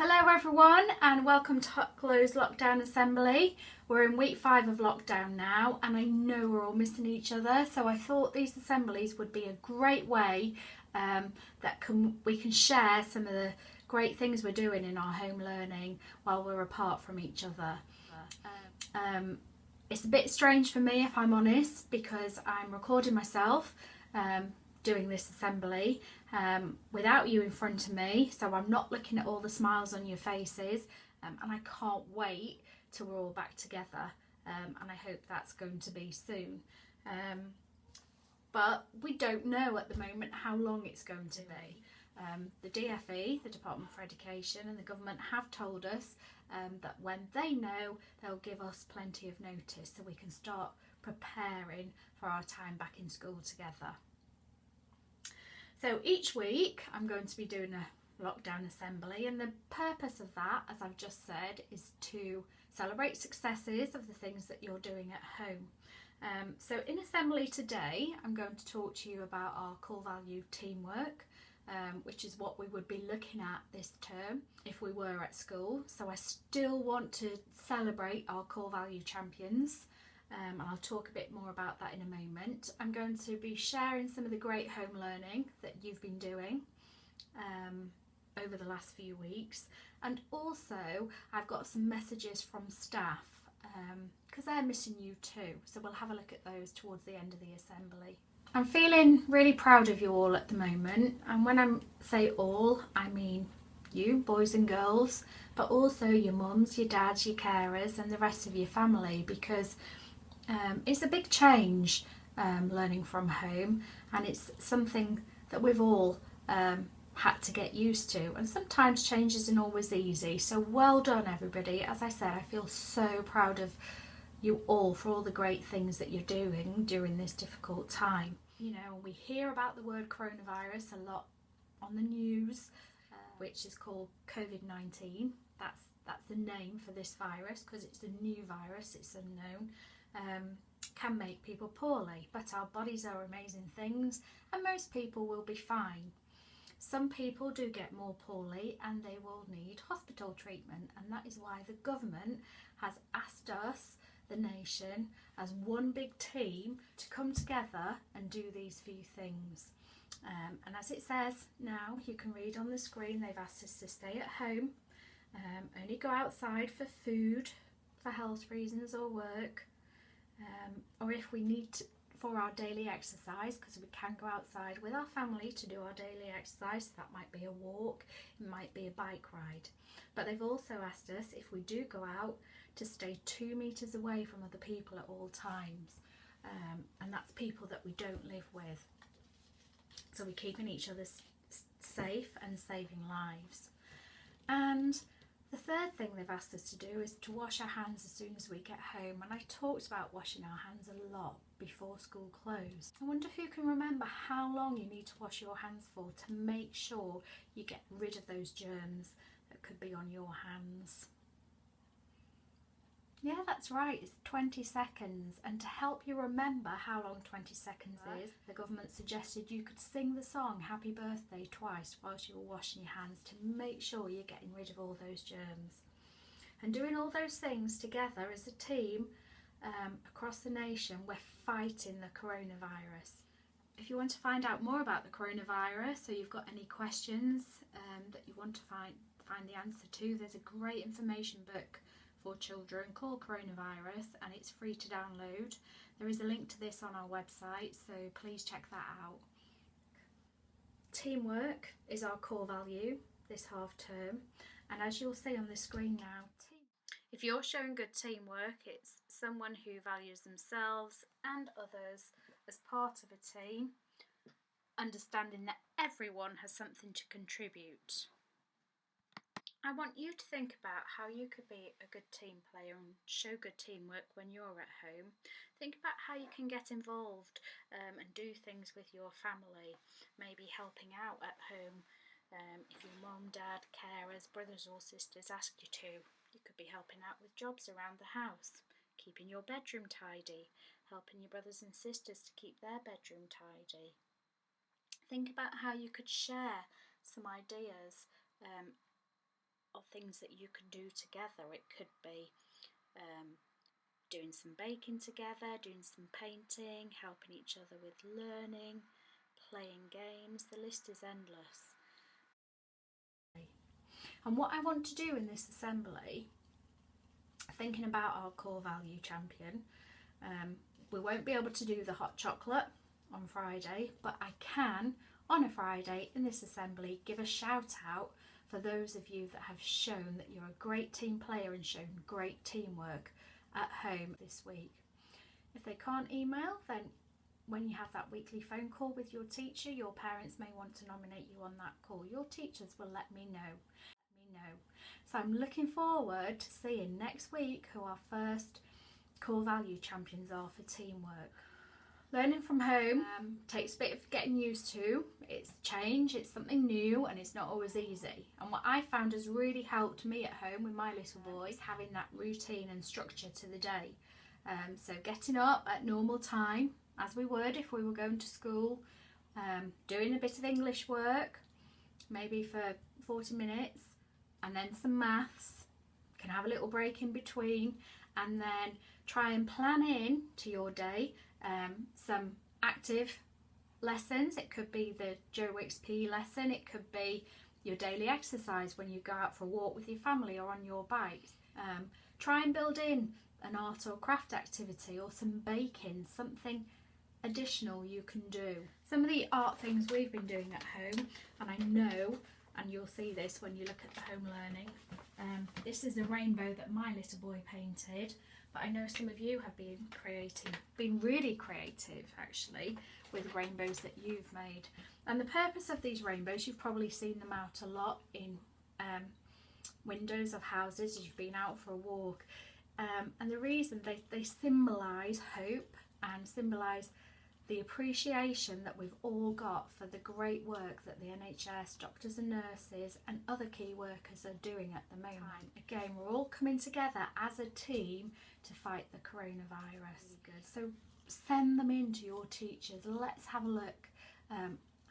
Hello everyone and welcome to Hucklows Lockdown Assembly. We're in week 5 of lockdown now and I know we're all missing each other, so I thought these assemblies would be a great way we can share some of the great things we're doing in our home learning while we're apart from each other. It's a bit strange for me, if I'm honest, because I'm recording myself doing this assembly without you in front of me, so I'm not looking at all the smiles on your faces, and I can't wait till we're all back together, and I hope that's going to be soon. But we don't know at the moment how long it's going to be. The DFE, the Department for Education, and the government have told us that when they know, they'll give us plenty of notice so we can start preparing for our time back in school together. So each week I'm going to be doing a lockdown assembly, and the purpose of that, as I've just said, is to celebrate successes of the things that you're doing at home. So in assembly today I'm going to talk to you about our core value teamwork, which is what we would be looking at this term if we were at school. So I still want to celebrate our core value champions. And I'll talk a bit more about that in a moment. I'm going to be sharing some of the great home learning that you've been doing over the last few weeks, and also I've got some messages from staff because they're missing you too, so we'll have a look at those towards the end of the assembly. I'm feeling really proud of you all at the moment, and when I say all, I mean you, boys and girls, but also your mums, your dads, your carers and the rest of your family, because it's a big change learning from home, and it's something that we've all had to get used to, and sometimes change isn't always easy. So well done everybody. As I said, I feel so proud of you all for all the great things that you're doing during this difficult time. You know, we hear about the word coronavirus a lot on the news, which is called COVID-19. That's the name for this virus because it's a new virus, it's unknown. Can make people poorly, but our bodies are amazing things and most people will be fine. Some people do get more poorly and they will need hospital treatment, and that is why the government has asked us, the nation, as one big team to come together and do these few things. And as it says now, you can read on the screen, they've asked us to stay at home, only go outside for food, for health reasons or work, or if we need to, for our daily exercise, because we can go outside with our family to do our daily exercise. So that might be a walk, it might be a bike ride. But they've also asked us, if we do go out, to stay 2 meters away from other people at all times, and that's people that we don't live with. So we're keeping each other safe and saving lives. And the third thing they've asked us to do is to wash our hands as soon as we get home, and I talked about washing our hands a lot before school closed. I wonder who can remember how long you need to wash your hands for to make sure you get rid of those germs that could be on your hands. Yeah, that's right, it's 20 seconds. And to help you remember how long 20 seconds is, the government suggested you could sing the song Happy Birthday twice whilst you were washing your hands to make sure you're getting rid of all those germs. And doing all those things together as a team across the nation, we're fighting the coronavirus. If you want to find out more about the coronavirus, or you've got any questions that you want to find the answer to, there's a great information book for children called Coronavirus, and it's free to download. There is a link to this on our website, so please check that out. Teamwork is our core value this half term, and as you'll see on the screen now, if you're showing good teamwork, it's someone who values themselves and others as part of a team, understanding that everyone has something to contribute. I want you to think about how you could be a good team player and show good teamwork when you're at home. Think about how you can get involved and do things with your family, maybe helping out at home. If your mum, dad, carers, brothers or sisters ask you to, you could be helping out with jobs around the house, keeping your bedroom tidy, helping your brothers and sisters to keep their bedroom tidy. Think about how you could share some ideas of things that you can do together. It could be doing some baking together, doing some painting, helping each other with learning, playing games. The list is endless. And what I want to do in this assembly, thinking about our core value champion, we won't be able to do the hot chocolate on Friday, but I can, on a Friday in this assembly, give a shout out for those of you that have shown that you're a great team player and shown great teamwork at home this week. If they can't email, then when you have that weekly phone call with your teacher, your parents may want to nominate you on that call. Your teachers will let me know. So I'm looking forward to seeing next week who our first core value champions are for teamwork. Learning from home takes a bit of getting used to. It's change, it's something new, and it's not always easy. And what I found has really helped me at home with my little boys, having that routine and structure to the day. So getting up at normal time, as we would if we were going to school, doing a bit of English work, maybe for 40 minutes, and then some maths, can have a little break in between, and then try and plan in to your day some active lessons. It could be the Joe Wicks PE lesson, it could be your daily exercise when you go out for a walk with your family or on your bikes. Try and build in an art or craft activity or some baking, something additional you can do. Some of the art things we've been doing at home, and I know, and you'll see this when you look at the home learning, this is a rainbow that my little boy painted, but I know some of you have been really creative actually with rainbows that you've made. And the purpose of these rainbows, you've probably seen them out a lot in windows of houses as you've been out for a walk, and the reason they symbolise hope and symbolise the appreciation that we've all got for the great work that the NHS, doctors and nurses and other key workers are doing at the moment. Again, we're all coming together as a team to fight the coronavirus. Good. So send them in to your teachers. Let's have a look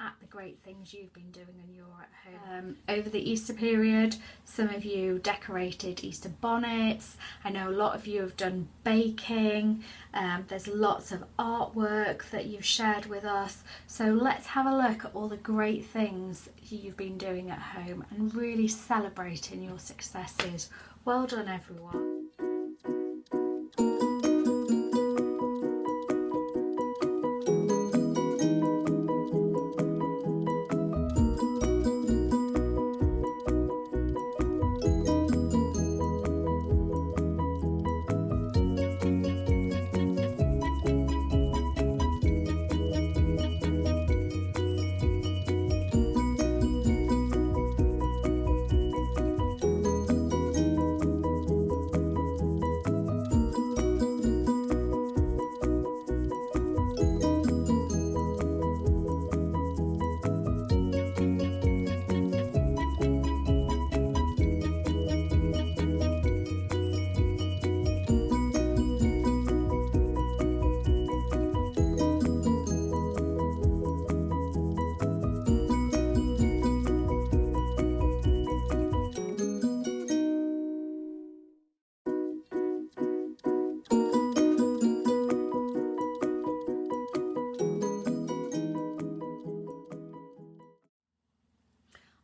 at the great things you've been doing when you're at home. Over the Easter period, some of you decorated Easter bonnets. I know a lot of you have done baking. There's lots of artwork that you've shared with us. So let's have a look at all the great things you've been doing at home and really celebrating your successes. Well done, everyone.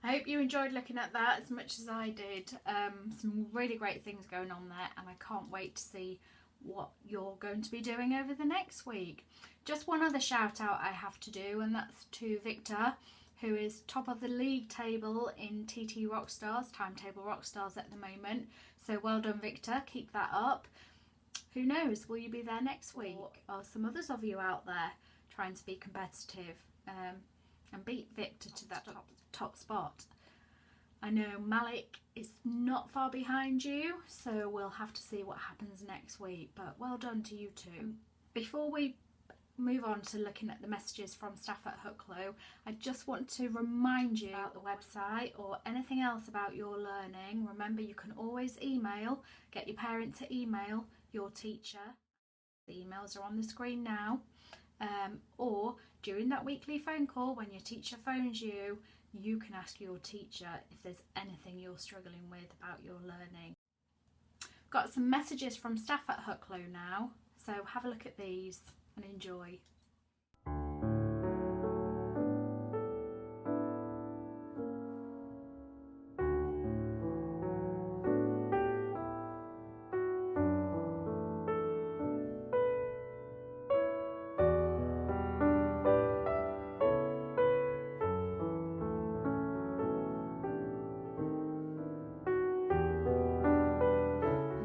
I hope you enjoyed looking at that as much as I did. Some really great things going on there, and I can't wait to see what you're going to be doing over the next week. Just one other shout out I have to do, and that's to Victor, who is top of the league table in TT Rockstars, Timetable Rockstars at the moment. So well done, Victor, keep that up. Who knows, will you be there next week? Or some others of you out there trying to be competitive and beat Victor to that top spot. I know Malik is not far behind you, so we'll have to see what happens next week, but well done to you two. Before we move on to looking at the messages from staff at Hucklow, I just want to remind you about the website or anything else about your learning. Remember, you can always get your parent to email your teacher. The emails are on the screen now. Or during that weekly phone call when your teacher phones you, you can ask your teacher if there's anything you're struggling with about your learning. Got some messages from staff at Hucklow now, so have a look at these and enjoy.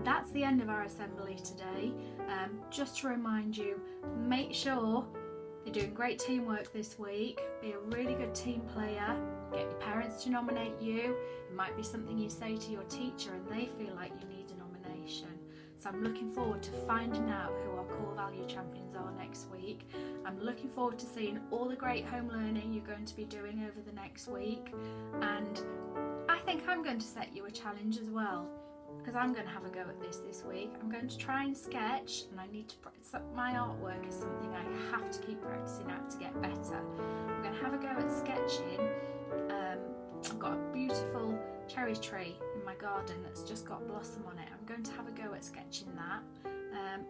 That's the end of our assembly today. Just to remind you, make sure you're doing great teamwork this week. Be a really good team player. Get your parents to nominate you. It might be something you say to your teacher and they feel like you need a nomination. So I'm looking forward to finding out who our core value champions are next week. I'm looking forward to seeing all the great home learning you're going to be doing over the next week. And I think I'm going to set you a challenge as well, because I'm going to have a go at this week. I'm going to try and sketch, and I need to practice up. My artwork is something I have to keep practicing at to get better. I'm going to have a go at sketching. I've got a beautiful cherry tree in my garden that's just got blossom on it. I'm going to have a go at sketching that,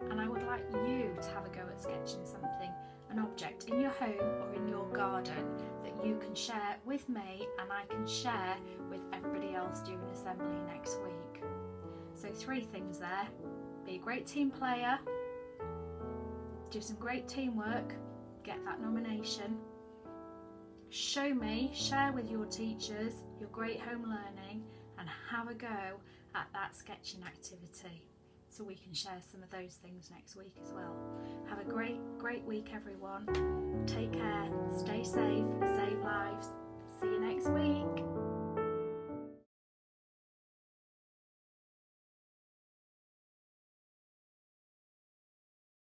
and I would like you to have a go at sketching something, an object in your home or in your garden that you can share with me and I can share with everybody else during assembly next week. So 3 things there: be a great team player, do some great teamwork, get that nomination, show me, share with your teachers your great home learning, and have a go at that sketching activity so we can share some of those things next week as well. Have a great week everyone. Take care, stay safe, save lives. See you next week.